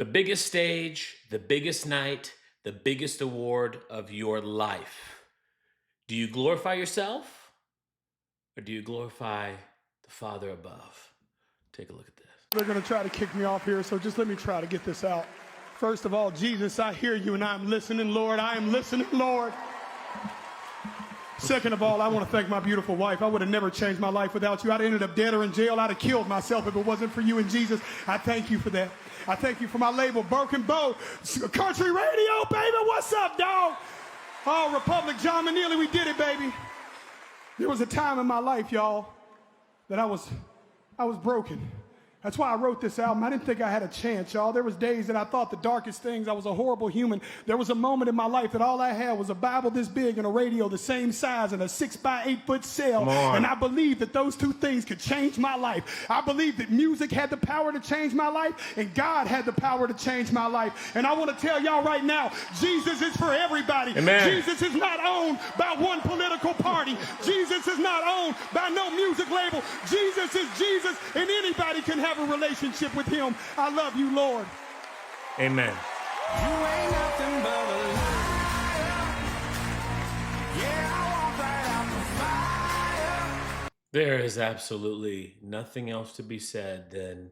The biggest stage, the biggest night, the biggest award of your life. Do you glorify yourself or do you glorify the Father above? Take a look at this. They're going to try to kick me off here, so just let me try to get this out. First of all, Jesus, I hear you and I'm listening, Lord. I am listening, Lord. Second of all, I want to thank my beautiful wife. I would have never changed my life without you. I'd have ended up dead or in jail. I'd have killed myself if it wasn't for you and Jesus. I thank you for that. I thank you for my label, Broken Bow, Country Radio, baby. What's up, dog? Oh, Republic, John Manili, we did it, baby. There was a time in my life, y'all, that I was broken. That's why I wrote this album. I didn't think I had a chance, y'all. There was days that I thought the darkest things. I was a horrible human. There was a moment in my life that all I had was a Bible this big and a radio the same size and a 6x8 cell. And I believed that those two things could change my life. I believed that music had the power to change my life and God had the power to change my life. And I want to tell y'all right now, Jesus is for everybody. Amen. Jesus is not owned by one political party. Jesus is not owned by no music label. Jesus is Jesus, and anybody can have a relationship with him. I love you, Lord. Amen. You ain't nothing but a liar. Yeah, I walk right out the fire. There is absolutely nothing else to be said than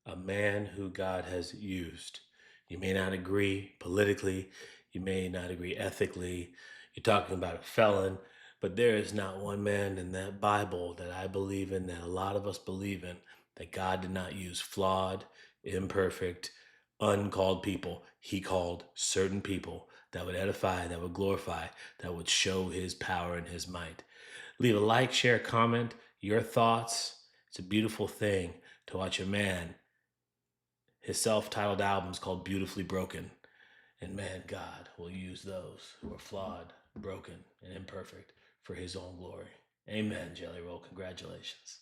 a man who God has used. You may not agree politically, you may not agree ethically, you're talking about a felon, but there is not one man in that Bible that I believe in, that a lot of us believe in, that God did not use flawed, imperfect, uncalled people. He called certain people that would edify, that would glorify, that would show his power and his might. Leave a like, share, comment, your thoughts. It's a beautiful thing to watch a man. His self-titled album is called Beautifully Broken. And man, God will use those who are flawed, broken, and imperfect for his own glory. Amen, Jelly Roll. Congratulations.